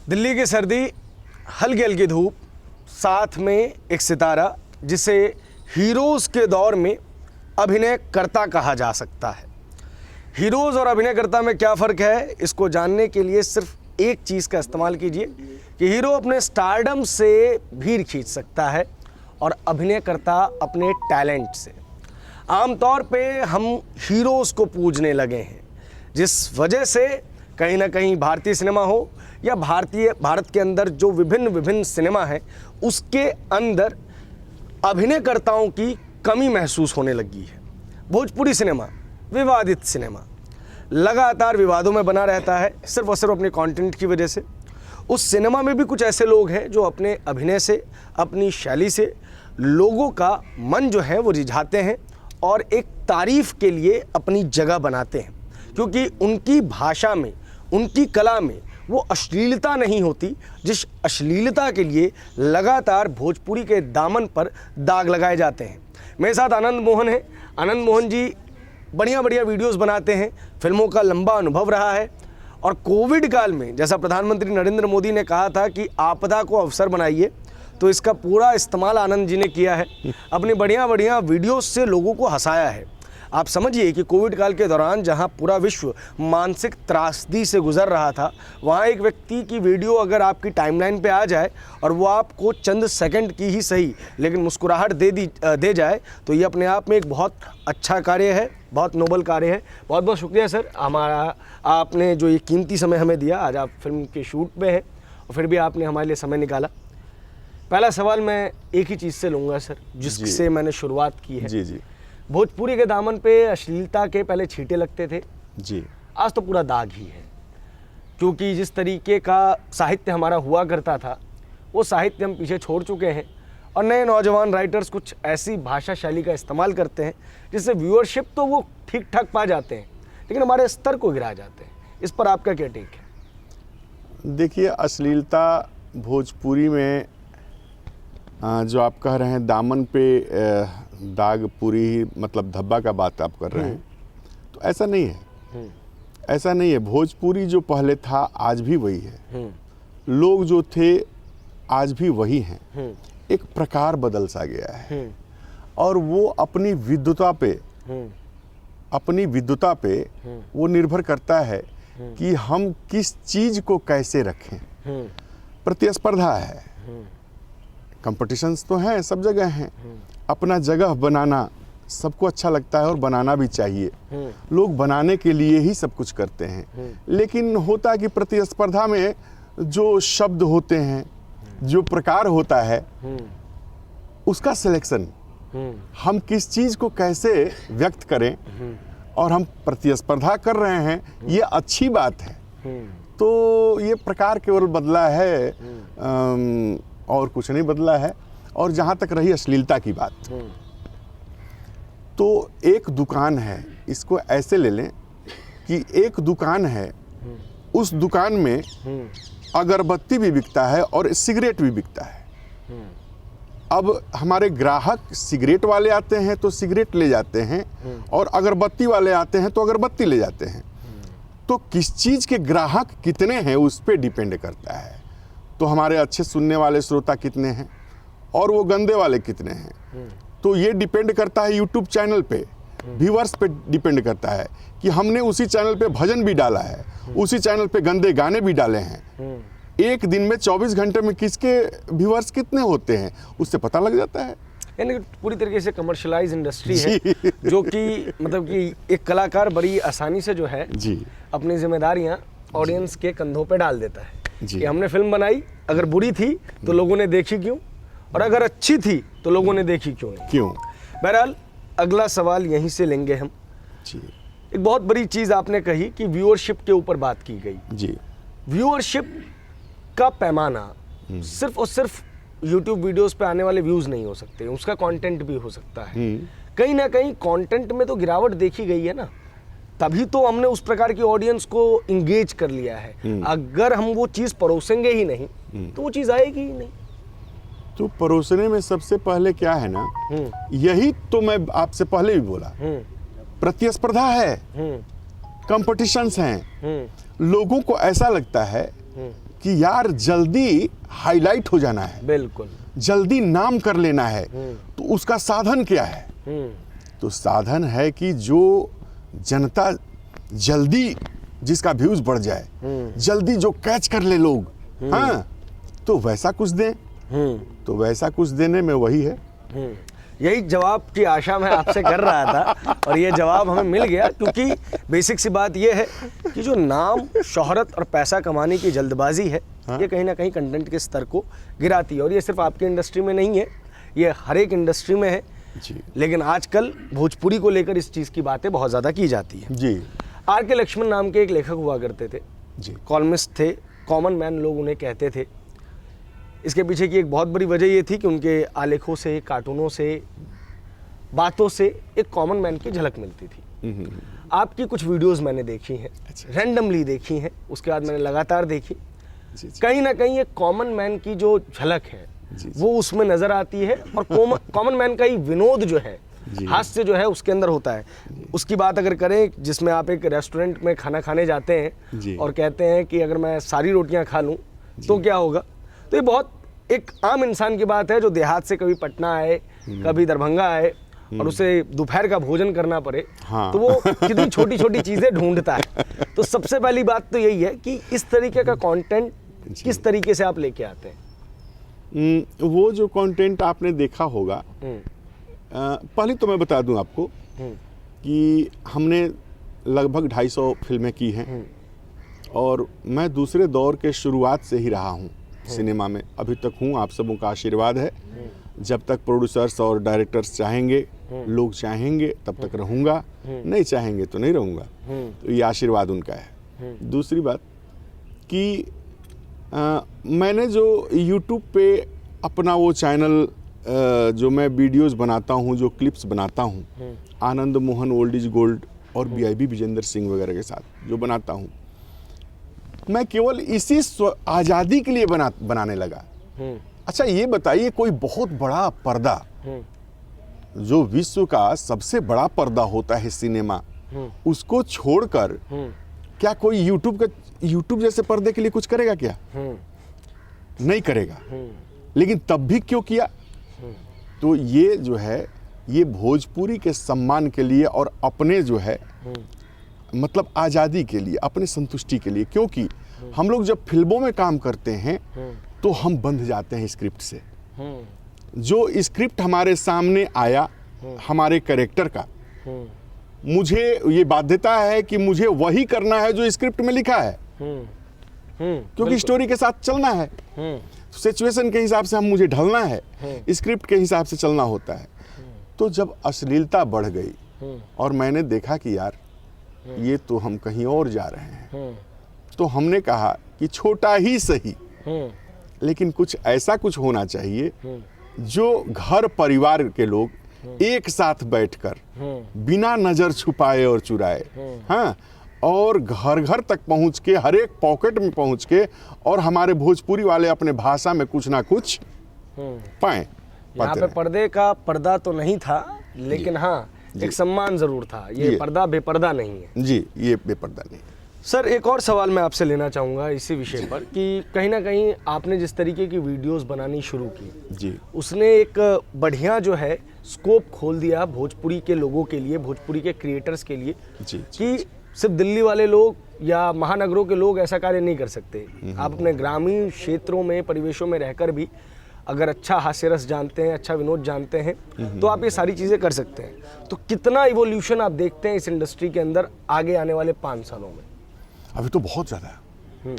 दिल्ली की सर्दी, हल्की हल्की धूप, साथ में एक सितारा जिसे हीरोज़ के दौर में अभिनयकर्ता कहा जा सकता है। हीरोज़ और अभिनयकर्ता में क्या फ़र्क है, इसको जानने के लिए सिर्फ एक चीज़ का इस्तेमाल कीजिए कि हीरो अपने स्टारडम से भीड़ खींच सकता है और अभिनयकर्ता अपने टैलेंट से। आमतौर पे हम हीरोज़ को पूजने लगे हैं, जिस वजह से कहीं ना कहीं भारतीय सिनेमा हो या भारत के अंदर जो विभिन्न सिनेमा है उसके अंदर अभिनयकर्ताओं की कमी महसूस होने लगी है। भोजपुरी सिनेमा विवादित सिनेमा लगातार विवादों में बना रहता है, सिर्फ और सिर्फ अपने कंटेंट की वजह से। उस सिनेमा में भी कुछ ऐसे लोग हैं जो अपने अभिनय से, अपनी शैली से लोगों का मन जो है वो रिझाते हैं और एक तारीफ़ के लिए अपनी जगह बनाते हैं, क्योंकि उनकी भाषा में, उनकी कला में वो अश्लीलता नहीं होती जिस अश्लीलता के लिए लगातार भोजपुरी के दामन पर दाग लगाए जाते हैं। मेरे साथ आनंद मोहन है। आनंद मोहन जी बढ़िया वीडियोस बनाते हैं, फिल्मों का लंबा अनुभव रहा है और कोविड काल में जैसा प्रधानमंत्री नरेंद्र मोदी ने कहा था कि आपदा को अवसर बनाइए, तो इसका पूरा इस्तेमाल आनंद जी ने किया है। अपनी बढ़िया वीडियोस से लोगों को हंसाया है। आप समझिए कि कोविड काल के दौरान जहां पूरा विश्व मानसिक त्रासदी से गुजर रहा था, वहां एक व्यक्ति की वीडियो अगर आपकी टाइमलाइन पे आ जाए और वो आपको चंद सेकंड की ही सही लेकिन मुस्कुराहट दे जाए, तो ये अपने आप में एक बहुत अच्छा कार्य है, बहुत नोबल कार्य है। बहुत बहुत शुक्रिया सर, आपने जो ये कीमती समय हमें दिया। आज आप फिल्म के शूट पे हैं और फिर भी आपने हमारे लिए समय निकाला। पहला सवाल मैं एक ही चीज़ से लूँगा सर, जिससे मैंने शुरुआत की है। जी। भोजपुरी के दामन पे अश्लीलता के पहले छींटे लगते थे जी, आज तो पूरा दाग ही है, क्योंकि जिस तरीके का साहित्य हमारा हुआ करता था वो साहित्य हम पीछे छोड़ चुके हैं और नए नौजवान राइटर्स कुछ ऐसी भाषा शैली का इस्तेमाल करते हैं जिससे व्यूअरशिप तो वो ठीक ठाक पा जाते हैं लेकिन हमारे स्तर को गिरा जाते हैं। इस पर आपका क्या टेक है? देखिए, अश्लीलता भोजपुरी में जो आप कह रहे हैं दामन पे दाग, पूरी मतलब धब्बा का बात आप कर रहे हैं, तो ऐसा नहीं है। ऐसा नहीं है। भोजपुरी जो पहले था आज भी वही है, लोग जो थे आज भी वही हैं। एक प्रकार बदल सा गया है और वो अपनी विद्वता पे वो निर्भर करता है कि हम किस चीज को कैसे रखें। प्रतिस्पर्धा है, कंपटीशंस तो हैं, सब जगह हैं। अपना जगह बनाना सबको अच्छा लगता है और बनाना भी चाहिए। लोग बनाने के लिए ही सब कुछ करते हैं, लेकिन होता कि प्रतिस्पर्धा में जो शब्द होते हैं, जो प्रकार होता है, उसका सिलेक्शन, हम किस चीज को कैसे व्यक्त करें, और हम प्रतिस्पर्धा कर रहे हैं, ये अच्छी बात है। तो ये प्रकार केवल बदला है और कुछ नहीं बदला है। और जहाँ तक रही अश्लीलता की बात, तो एक दुकान है, इसको ऐसे ले लें कि एक दुकान है, उस दुकान में अगरबत्ती भी बिकता है और सिगरेट भी बिकता है। अब हमारे ग्राहक सिगरेट वाले आते हैं तो सिगरेट ले जाते हैं और अगरबत्ती वाले आते हैं तो अगरबत्ती ले जाते हैं। तो किस चीज़ के ग्राहक कितने हैं उस पर डिपेंड करता है। तो हमारे अच्छे सुनने वाले श्रोता कितने हैं और वो गंदे वाले कितने हैं, तो ये डिपेंड करता है यूट्यूब चैनल पे, व्यूअर्स पे डिपेंड करता है कि हमने उसी चैनल पे भजन भी डाला है, उसी चैनल पे गंदे गाने भी डाले हैं। एक दिन में 24 घंटे में किसके व्यूअर्स कितने होते हैं उससे पता लग जाता है। यानी पूरी तरीके से कमर्शियलाइज इंडस्ट्री है, जो कि मतलब कि एक कलाकार बड़ी आसानी से जो है अपनी जिम्मेदारियां ऑडियंस के कंधों पे डाल देता है कि हमने फिल्म बनाई, अगर बुरी थी तो लोगों ने देखी क्यों, और अगर अच्छी थी तो लोगों ने देखी क्यों। बहरहाल अगला सवाल यहीं से लेंगे हम। एक बहुत बड़ी चीज़ आपने कही कि व्यूअरशिप के ऊपर बात की गई। व्यूअरशिप का पैमाना सिर्फ और सिर्फ यूट्यूब वीडियोस पे आने वाले व्यूज़ नहीं हो सकते, उसका कंटेंट भी हो सकता है। कहीं ना कहीं कंटेंट में तो गिरावट देखी गई है ना, तभी तो हमने उस प्रकार की ऑडियंस को इंगेज कर लिया है। अगर हम वो चीज़ परोसेंगे ही नहीं तो वो चीज़ आएगी ही नहीं। तो परोसने में सबसे पहले क्या है ना, यही तो मैं आपसे पहले भी बोला, प्रतिस्पर्धा है, कंपटीशंस हैं। लोगों को ऐसा लगता है कि यार जल्दी हाईलाइट हो जाना है, बिल्कुल। जल्दी नाम कर लेना है, तो उसका साधन क्या है? तो साधन है कि जो जनता जल्दी, जिसका व्यूज बढ़ जाए, जल्दी जो कैच कर ले लोग, हाँ, तो वैसा कुछ दें। तो वैसा कुछ देने में वही है। यही जवाब की आशा मैं आपसे कर रहा था और ये जवाब हमें मिल गया, क्योंकि बेसिक सी बात ये है कि जो नाम, शोहरत और पैसा कमाने की जल्दबाजी है, ये कहीं ना कहीं कंटेंट के स्तर को गिराती है। और ये सिर्फ आपकी इंडस्ट्री में नहीं है, ये हर एक इंडस्ट्री में है जी। लेकिन आजकल भोजपुरी को लेकर इस चीज़ की बातें बहुत ज़्यादा की जाती है। जी आर के लक्ष्मण नाम के एक लेखक हुआ करते थे, जी। कॉलमिस्ट थे, कॉमन मैन लोग उन्हें कहते थे। इसके पीछे की एक बहुत बड़ी वजह ये थी कि उनके आलेखों से, कार्टूनों से, बातों से एक कॉमन मैन की झलक मिलती थी। आपकी कुछ वीडियोस मैंने देखी हैं, रैंडमली देखी हैं, उसके बाद मैंने लगातार देखी। जी, जी। कहीं ना कहीं एक कॉमन मैन की जो झलक है वो उसमें नजर आती है, और कॉमन मैन का ही विनोद जो है, हास्य जो है उसके अंदर होता है। उसकी बात अगर करें, जिसमें आप एक रेस्टोरेंट में खाना खाने जाते हैं और कहते हैं कि अगर मैं सारी रोटियां खा लूं तो क्या होगा, तो ये बहुत एक आम इंसान की बात है जो देहात से कभी पटना आए, कभी दरभंगा आए और उसे दोपहर का भोजन करना पड़े, हाँ। तो वो कितनी छोटी छोटी चीजें ढूंढता है। तो सबसे पहली बात तो यही है कि इस तरीके का कंटेंट किस तरीके से आप लेके आते हैं? वो जो कंटेंट आपने देखा होगा, पहले तो मैं बता दूं आपको कि हमने लगभग 250 फिल्में की हैं और मैं दूसरे दौर के शुरुआत से ही रहा हूं सिनेमा में, अभी तक हूं। आप सबों का आशीर्वाद है। जब तक प्रोड्यूसर्स और डायरेक्टर्स चाहेंगे, लोग चाहेंगे, तब तक रहूंगा, नहीं चाहेंगे तो नहीं रहूंगा। तो ये आशीर्वाद उनका है। दूसरी बात कि मैंने जो YouTube पे अपना वो चैनल, जो मैं वीडियोस बनाता हूँ, जो क्लिप्स बनाता हूँ, Anand Mohan old is gold और BIB विजेंद्र सिंह वगैरह के साथ जो बनाता हूँ, मैं केवल इसी आज़ादी के लिए बनाने लगा। अच्छा ये बताइए, कोई बहुत बड़ा पर्दा, जो विश्व का सबसे बड़ा पर्दा होता है सिनेमा, उसको छोड़कर क्या कोई यूट्यूब जैसे पर्दे के लिए कुछ करेगा क्या? नहीं करेगा। लेकिन तब भी क्यों किया? तो ये जो है, ये भोजपुरी के सम्मान के लिए और अपने जो है मतलब आज़ादी के लिए, अपने संतुष्टि के लिए। क्योंकि हम लोग जब फिल्मों में काम करते हैं तो हम बंध जाते हैं स्क्रिप्ट से। जो स्क्रिप्ट हमारे सामने आया हमारे कैरेक्टर का, मुझे ये बाध्यता है कि मुझे वही करना है जो स्क्रिप्ट में लिखा है, क्योंकि स्टोरी के साथ चलना है, सिचुएशन के हिसाब से मुझे ढलना है, स्क्रिप्ट के हिसाब से चलना होता है। तो जब अश्लीलता बढ़ गई और मैंने देखा कि यार ये तो हम कहीं और जा रहे हैं, तो हमने कहा कि छोटा ही सही, लेकिन कुछ ऐसा कुछ होना चाहिए जो घर परिवार के लोग एक साथ बैठकर बिना नजर छुपाए और चुराए, हाँ, और घर घर तक पहुंच के, हर एक पॉकेट में पहुंच के, और हमारे भोजपुरी वाले अपने भाषा में कुछ ना कुछ पाएं। यहाँ पे पर्दे का पर्दा तो नहीं था, लेकिन हाँ एक सम्मान जरूर था। ये पर्दा बेपर्दा नहीं है। जी, ये बेपर्दा नहीं। सर एक और सवाल मैं आपसे लेना चाहूँगा इसी विषय पर कि कहीं ना कहीं आपने जिस तरीके की वीडियोस बनानी शुरू की जी, उसने एक बढ़िया जो है स्कोप खोल दिया भोजपुरी के लोगों के लिए, भोजपुरी के क्रिएटर्स के लिए, जी, कि सिर्फ दिल्ली वाले लोग या महानगरों के लोग ऐसा कार्य नहीं कर सकते। आप अपने ग्रामीण क्षेत्रों में, परिवेशों में रहकर भी अगर अच्छा हास्य रस जानते हैं, अच्छा विनोद जानते हैं, तो आप ये सारी चीज़ें कर सकते हैं। तो कितना इवोल्यूशन आप देखते हैं इस इंडस्ट्री के अंदर आगे आने वाले 5 सालों में? अभी तो बहुत ज़्यादा है।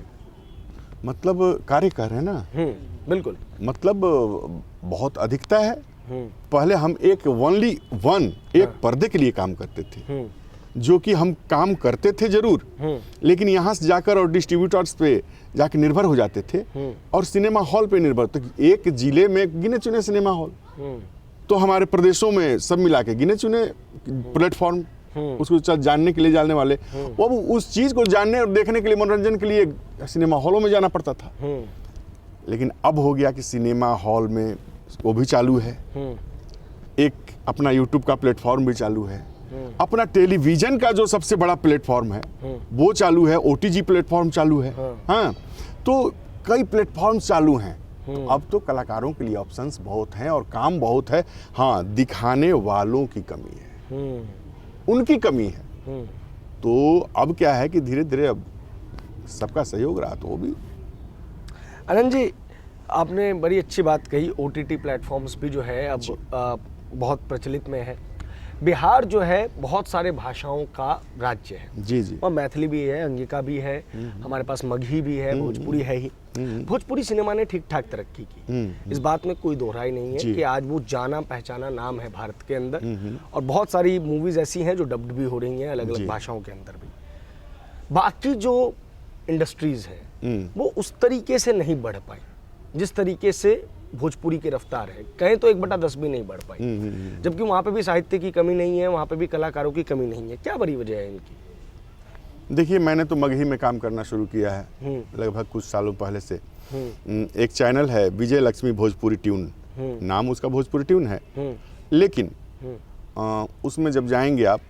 मतलब कार्य कर रहे हैं ना। बिल्कुल। मतलब बहुत अधिकता है। पहले हम एक एक पर्दे के लिए काम करते थे, जो कि हम काम करते थे जरूर, लेकिन यहाँ से जाकर और डिस्ट्रीब्यूटर्स पे जाकर निर्भर हो जाते थे और सिनेमा हॉल पे निर्भर। तो एक जिले में गिने चुने सिनेमा हॉल, तो हमारे प्रदेशों में सब मिला के गिने चुने प्लेटफॉर्म, उसको जानने के लिए जाने वाले, वो उस चीज़ को जानने और देखने के लिए, मनोरंजन के लिए सिनेमा हॉलों में जाना पड़ता था। लेकिन अब हो गया कि सिनेमा हॉल में वो भी चालू है, एक अपना यूट्यूब का प्लेटफॉर्म भी चालू है, अपना टेलीविजन का जो सबसे बड़ा प्लेटफॉर्म है वो चालू है, OTG प्लेटफॉर्म चालू है। हाँ, तो कई प्लेटफॉर्म चालू हैं। तो अब तो कलाकारों के लिए ऑप्शंस बहुत हैं और काम बहुत है। हाँ, दिखाने वालों की कमी है, उनकी कमी है। तो अब क्या है कि धीरे धीरे अब सबका सहयोग रहा तो वो भी। आनंद जी, आपने बड़ी अच्छी बात कही। OTT प्लेटफॉर्म्स भी जो है अब बहुत प्रचलित में है। बिहार जो है बहुत सारे भाषाओं का राज्य है। जी जी। और मैथिली भी है, अंगिका भी है, हमारे पास मगही भी है, भोजपुरी है ही। भोजपुरी सिनेमा ने ठीक ठाक तरक्की की, इस बात में कोई दोहराई नहीं है कि आज वो जाना पहचाना नाम है भारत के अंदर। और बहुत सारी मूवीज ऐसी हैं जो डब्ड भी हो रही हैं अलग अलग भाषाओं के अंदर भी। बाकी जो इंडस्ट्रीज हैं वो उस तरीके से नहीं बढ़ पाई जिस तरीके से भोजपुरी की रफ्तार है। कहें तो 1/10 भी नहीं बढ़ पाई, जबकि वहाँ पे भी साहित्य की कमी नहीं है, वहाँ पे भी कलाकारों की कमी नहीं है। क्या बड़ी वजह है इनकी? देखिए, मैंने तो मगही में काम करना शुरू किया है लगभग कुछ सालों पहले से। एक चैनल है विजय लक्ष्मी भोजपुरी ट्यून, नाम उसका भोजपुरी ट्यून है। लेकिन उसमें जब जाएंगे आप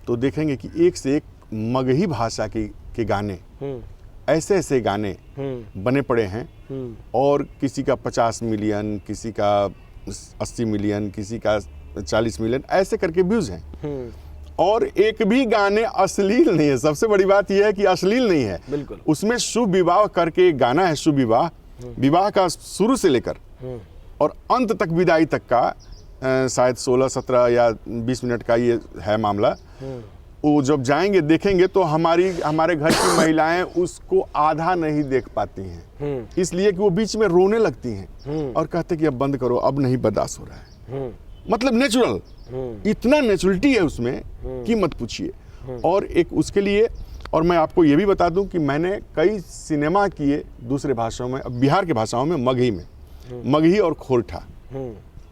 तो देखेंगे कि एक से एक मगही भाषा के गाने, ऐसे ऐसे गाने बने पड़े हैं। और किसी का 50 मिलियन, किसी का 80 मिलियन, किसी का 40 मिलियन, ऐसे करके व्यूज हैं। और एक भी गाने अश्लील नहीं है। सबसे बड़ी बात यह है कि अश्लील नहीं है। बिल्कुल। उसमें शुभ विवाह करके एक गाना है, शुभ विवाह, विवाह का शुरू से लेकर और अंत तक, विदाई तक का शायद 16, 17 या 20 मिनट का ये है मामला। वो जब जाएंगे देखेंगे तो हमारे घर की महिलाएं उसको आधा नहीं देख पाती हैं, इसलिए कि वो बीच में रोने लगती हैं और कहते कि अब बंद करो, अब नहीं बर्दाश्त हो रहा है। मतलब नेचुरल, इतना नेचुरलिटी है उसमें कि मत पूछिए। और एक उसके लिए, और मैं आपको ये भी बता दूं कि मैंने कई सिनेमा किए दूसरे भाषाओं में, बिहार के भाषाओं में, मगही में, मगही और खोरठा,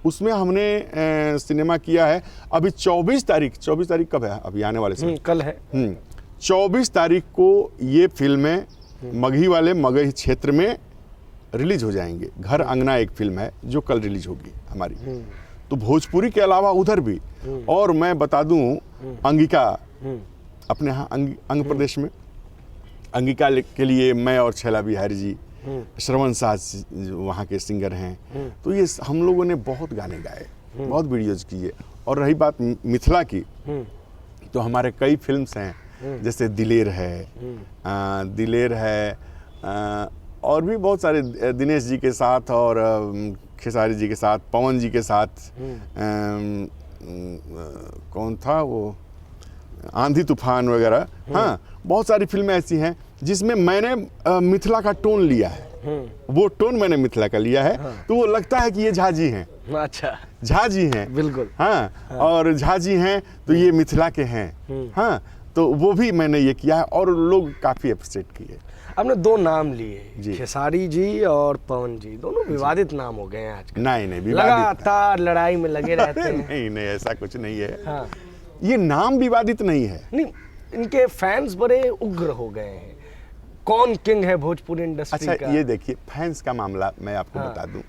उसमें हमने सिनेमा किया है। अभी 24 तारीख कब है? अभी आने वाले समय कल है। 24 तारीख को ये फिल्में मगही वाले मगही क्षेत्र में रिलीज हो जाएंगे। घर अंगना एक फिल्म है जो कल रिलीज होगी हमारी। तो भोजपुरी के अलावा उधर भी। और मैं बता दूं, अंगिका अपने यहाँ अंग प्रदेश में, अंगिका के लिए मैं और छैला बिहारी जी, श्रवण साज वहाँ के सिंगर हैं। तो ये हम लोगों ने बहुत गाने गाए, बहुत वीडियोज किए। और रही बात मिथिला की, तो हमारे कई फिल्म्स हैं, जैसे दिलेर है, और भी बहुत सारे, दिनेश जी के साथ और खेसारी जी के साथ, पवन जी के साथ, कौन था वो, आंधी तूफान वगैरह। हाँ, बहुत सारी फिल्में ऐसी हैं जिसमें मैंने मिथिला का टोन लिया है। वो टोन मैंने मिथिला का लिया है। तो वो लगता है कि ये झा जी हैं। अच्छा, झा जी हैं, बिल्कुल। हाँ, और झा जी हैं तो ये मिथिला के हैं। हाँ, तो वो भी मैंने ये किया है और लोग काफ़ी अप्रिशिएट किए। आपने 2 नाम लिए, खेसारी जी और पवन जी, दोनों विवादित नाम हो गए हैं आजकल। नहीं, लगातार लड़ाई में लगे रहते हैं। नहीं, ऐसा कुछ नहीं है। हाँ। ये नाम विवादित नहीं है। नहीं, इनके फैंस बड़े उग्र हो गए हैं। कौन किंग है भोजपुरी इंडस्ट्री का? अच्छा, ये देखिए, फैंस का मामला मैं आपको बता दूं।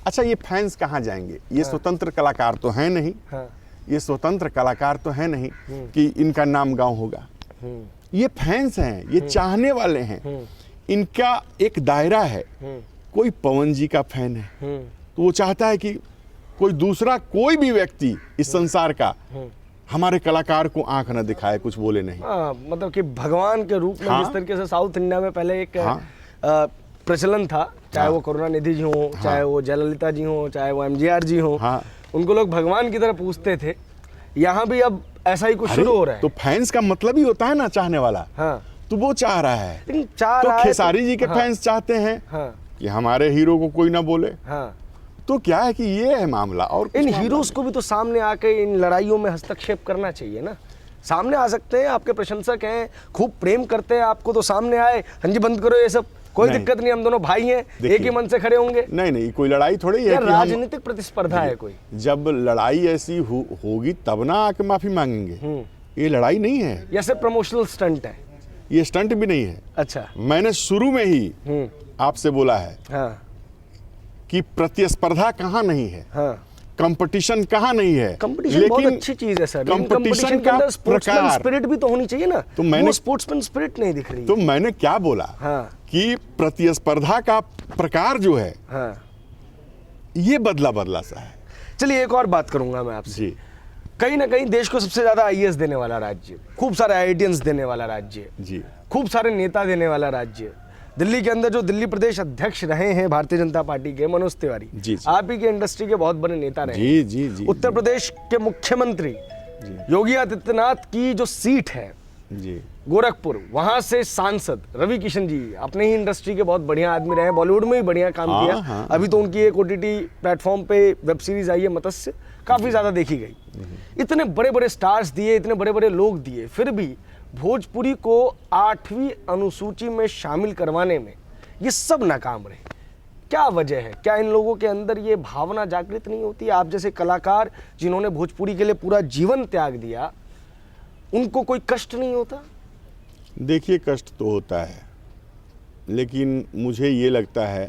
अच्छा, ये फैंस कहाँ जाएंगे? ये स्वतंत्र कलाकार तो है नहीं। ये स्वतंत्र कलाकार तो है नहीं कि इनका नाम गाँव होगा। ये फैंस हैं, ये चाहने वाले हैं। इनका एक दायरा है। कोई पवन जी का फैन है तो वो चाहता है कि कोई दूसरा, कोई भी व्यक्ति इस संसार का हमारे कलाकार को आंख न दिखाए, कुछ बोले नहीं। मतलब कि भगवान के रूप में, जिस तरीके से साउथ इंडिया में पहले एक प्रचलन था, चाहे वो करुणानिधि जी हो, चाहे वो जयललिता जी हो, चाहे वो MGR जी हो, उनको लोग भगवान की तरह पूछते थे। यहाँ भी अब ऐसा ही कुछ शुरू हो रहा है। तो फैंस का मतलब ही होता है ना, चाहने वाला। तो वो चाह रहा है। तो खेसारी जी के फैंस चाहते हैं कि हमारे हीरो को कोई ना बोले। तो क्या है कि ये है मामला। और इन हीरोज को भी तो सामने आके इन लड़ाइयों में हस्तक्षेप करना चाहिए ना। सामने आ सकते हैं, आपके प्रशंसक हैं, खूब प्रेम करते हैं आपको, तो सामने आए, हाँ जी बंद करो ये सब, कोई दिक्कत नहीं, हम दोनों भाई हैं, एक ही मन से खड़े होंगे। नहीं, कोई लड़ाई थोड़ी है। राजनीतिक प्रतिस्पर्धा है कोई। जब लड़ाई ऐसी होगी तब ना आके माफी मांगेंगे। ये लड़ाई नहीं है, ये सिर्फ प्रमोशनल स्टंट है। ये स्टंट भी नहीं है। अच्छा, मैंने शुरू में ही आपसे बोला है कि प्रतिस्पर्धा कहाँ नहीं है। कंपटीशन कहाँ नहीं है, कंपटीशन बहुत अच्छी चीज है सर, लेकिन कंपटीशन के का अंदर स्पोर्ट्समैन प्रकार, स्पिरिट भी तो होनी चाहिए ना। तो मैंने- वो स्पोर्ट्समैन स्पिरिट नहीं दिख रही तो है। मैंने क्या बोला हाँ कि प्रतिस्पर्धा का प्रकार जो है हाँ, ये बदला सा है। चलिए एक और बात करूंगा मैं आपसे। जी कहीं ना कहीं देश को सबसे ज्यादा आईएएस देने वाला राज्य, खूब सारे आईआईटियंस देने वाला राज्य, जी खूब सारे नेता देने वाला राज्य, दिल्ली के अंदर जो दिल्ली प्रदेश अध्यक्ष रहे हैं भारतीय जनता पार्टी के मनोज तिवारी, जी, जी। आप ही के इंडस्ट्री के बहुत बड़े नेता रहे। जी जी जी उत्तर प्रदेश के मुख्यमंत्री योगी आदित्यनाथ की जो सीट है जी गोरखपुर, वहां से सांसद रवि किशन जी अपने ही इंडस्ट्री के बहुत बढ़िया आदमी रहे, बॉलीवुड में भी बढ़िया काम हाँ, किया। हाँ, अभी तो उनकी एक ओटीटी प्लेटफॉर्म पे वेब सीरीज आई है मत्स्य, काफी ज्यादा देखी गई। इतने बड़े बड़े स्टार्स दिए, इतने बड़े बड़े लोग दिए, फिर भी भोजपुरी को 8वीं अनुसूची में शामिल करवाने में ये सब नाकाम रहे। क्या वजह है? क्या इन लोगों के अंदर ये भावना जागृत नहीं होती? आप जैसे कलाकार जिन्होंने भोजपुरी के लिए पूरा जीवन त्याग दिया, उनको कोई कष्ट नहीं होता? देखिए कष्ट तो होता है, लेकिन मुझे ये लगता है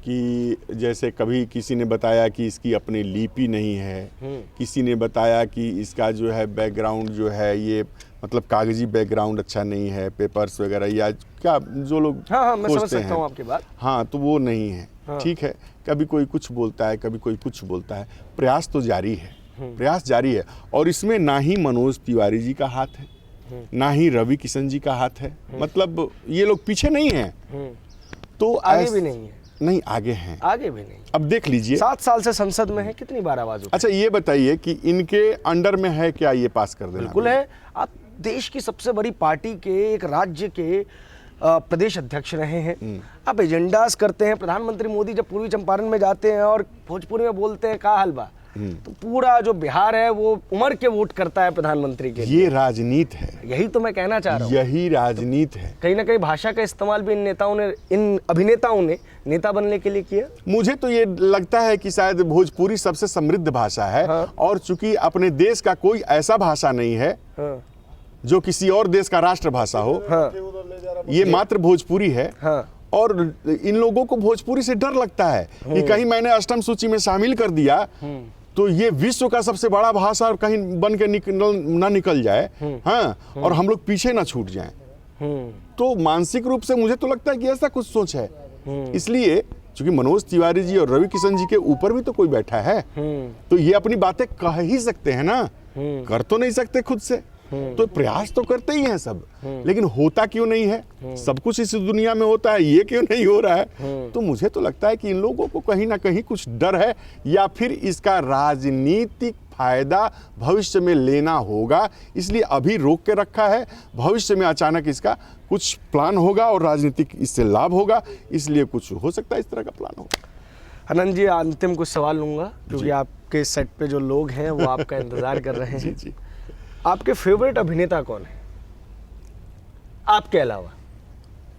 कि जैसे कभी किसी ने बताया कि इसकी अपनी लिपि नहीं है, किसी ने बताया कि इसका जो है बैकग्राउंड जो है ये मतलब कागजी बैकग्राउंड अच्छा नहीं है, पेपर्स वगैरह या क्या जो लोग हाँ मैं समझ सोचते सकता हूँ हैं, आपकी बात। हाँ तो वो नहीं है। हाँ। ठीक है, कभी कोई कुछ बोलता है, कभी कोई कुछ बोलता है, प्रयास तो जारी है, प्रयास जारी है। और इसमें ना ही मनोज तिवारी जी का हाथ है, ना ही रवि किशन जी का हाथ है, मतलब ये लोग पीछे नहीं हैं। तो आगे भी नहीं है। नहीं, आगे हैं, आगे भी नहीं। अब देख लीजिए 7 साल से संसद में है, कितनी बार आवाज उठाई? अच्छा ये बताइए कि इनके अंडर में है क्या ये पास कर देना? बिल्कुल है। आप देश की सबसे बड़ी पार्टी के, एक राज्य के प्रदेश अध्यक्ष रहे हैं, आप एजेंडास करते हैं। प्रधानमंत्री मोदी जब पूर्वी चंपारण में जाते हैं और भोजपुरी में बोलते हैं का हलवा, तो पूरा जो बिहार है वो उमड़ के वोट करता है प्रधानमंत्री के लिए। ये राजनीति है, यही तो मैं कहना चाह रहा हूँ। यही राजनीति है। कहीं ना कहीं भाषा का इस्तेमाल भी इन अभिनेताओं ने नेता बनने के लिए किया। मुझे तो ये लगता है कि शायद भोजपुरी सबसे समृद्ध भाषा है। हाँ। और चूंकि अपने देश का कोई ऐसा भाषा नहीं है हाँ, जो किसी और देश का राष्ट्रभाषा हो, हाँ, ये मात्र भोजपुरी है। हाँ, और इन लोगों को भोजपुरी से डर लगता है कि कहीं मैंने अष्टम सूची में शामिल कर दिया तो ये विश्व का सबसे बड़ा भाषा और कहीं बन के ना निकल जाए, हाँ, और हम लोग पीछे ना छूट जाएं। तो मानसिक रूप से मुझे तो लगता है कि ऐसा कुछ सोच है। इसलिए क्योंकि मनोज तिवारी जी और रवि किशन जी के ऊपर भी तो कोई बैठा है, तो ये अपनी बातें कह ही सकते हैं ना, कर तो नहीं सकते खुद से, तो प्रयास तो करते ही हैं सब, लेकिन होता क्यों नहीं है? सब कुछ इस दुनिया में होता है, ये क्यों नहीं हो रहा है? तो मुझे तो लगता है कि इन लोगों को कहीं ना कहीं कुछ डर है, या फिर इसका राजनीतिक फायदा भविष्य में लेना होगा, इसलिए अभी रोक के रखा है। भविष्य में अचानक इसका कुछ प्लान होगा और राजनीतिक इससे लाभ होगा, इसलिए कुछ हो सकता है इस तरह का प्लान होगा। अनंत जी, अंतिम कुछ सवाल लूंगा क्योंकि आपके सेट पे जो लोग हैं वो आपका इंतजार कर रहे हैं। जी जी। आपके फेवरेट अभिनेता कौन है आपके अलावा?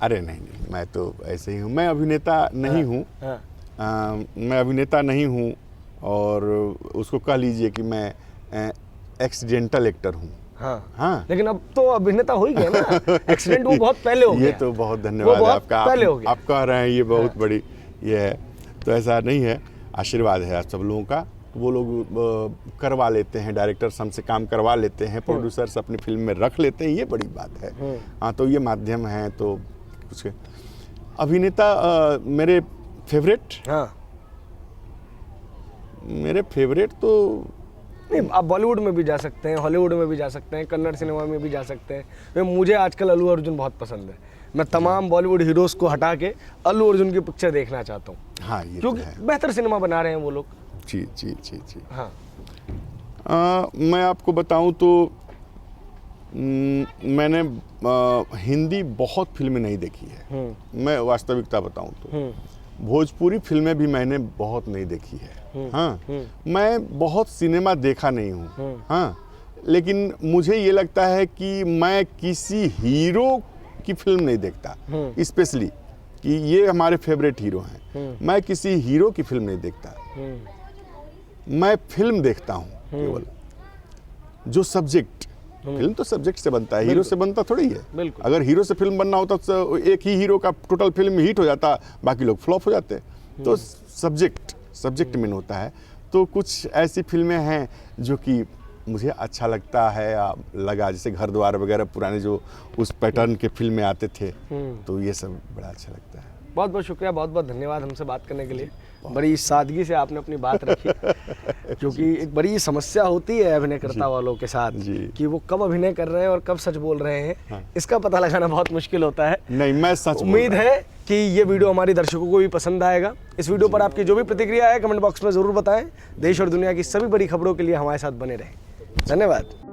अरे नहीं, मैं तो ऐसे ही हूँ, मैं अभिनेता नहीं हूँ। हाँ, मैं अभिनेता नहीं हूँ, और उसको कह लीजिए कि मैं एक्सीडेंटल एक्टर हूँ। हाँ, हाँ, लेकिन अब तो अभिनेता हो ही गया ना। एक्सीडेंट वो बहुत पहले हो गया। ये तो बहुत धन्यवाद है आपका, पहले हो गया। आप कह रहे हैं ये बहुत बड़ी ये है, तो ऐसा नहीं है, आशीर्वाद है आप सब लोगों का। वो लोग करवा लेते हैं, डायरेक्टर्स हमसे काम करवा लेते हैं, प्रोड्यूसर्स अपनी फिल्म में रख लेते हैं, ये बड़ी बात है। हाँ, तो ये माध्यम है। तो कुछ अभिनेता मेरे फेवरेट, हाँ, मेरे फेवरेट तो नहीं, आप बॉलीवुड में भी जा सकते हैं, हॉलीवुड में भी जा सकते हैं, कन्नड़ सिनेमा में भी जा सकते हैं। मुझे आजकल अल्लू अर्जुन बहुत पसंद है। मैं तमाम बॉलीवुड हीरोज को हटा के अल्लू अर्जुन की पिक्चर देखना चाहता हूँ। हाँ, ये तो क्योंकि है। बेहतर सिनेमा बना रहे हैं वो लोग। जी जी जी जी। हाँ, मैं आपको बताऊं तो मैंने हिंदी बहुत फिल्में नहीं देखी है। मैं वास्तविकता बताऊं तो भोजपुरी फिल्में भी मैंने बहुत नहीं देखी है। हाँ, मैं बहुत सिनेमा देखा नहीं हूँ। हाँ, लेकिन मुझे ये लगता है कि मैं किसी हीरो की फिल्म नहीं देखता, स्पेशली कि ये हमारे फेवरेट हीरो हैं। मैं किसी हीरो की फिल्म नहीं देखता, मैं फिल्म देखता हूँ केवल। जो सब्जेक्ट, फिल्म तो सब्जेक्ट से बनता है, हीरो से बनता थोड़ी है। बिल्कुल। अगर हीरो से फिल्म बनना होता तो एक ही हीरो का टोटल फिल्म हिट हो जाता, बाकी लोग फ्लॉप हो जाते। तो सब्जेक्ट मेन होता है। तो कुछ ऐसी फिल्में हैं जो कि मुझे अच्छा लगता है, लगा जैसे घर द्वार वगैरह पुराने जो उस पैटर्न के फिल्में आते थे, तो ये सब बड़ा अच्छा लगता है। बहुत बहुत शुक्रिया, बहुत बहुत धन्यवाद हमसे बात करने के लिए। बड़ी सादगी से आपने अपनी बात रखी क्योंकि एक बड़ी समस्या होती है अभिनयकर्ता वालों के साथ कि वो कब अभिनय कर रहे हैं और कब सच बोल रहे हैं। हाँ। इसका पता लगाना बहुत मुश्किल होता है। नहीं, मैं सच उम्मीद है कि ये वीडियो हमारे दर्शकों को भी पसंद आएगा। इस वीडियो पर आपकी जो भी प्रतिक्रिया है कमेंट बॉक्स में ज़रूर बताएं। देश और दुनिया की सभी बड़ी खबरों के लिए हमारे साथ बने रहें। धन्यवाद।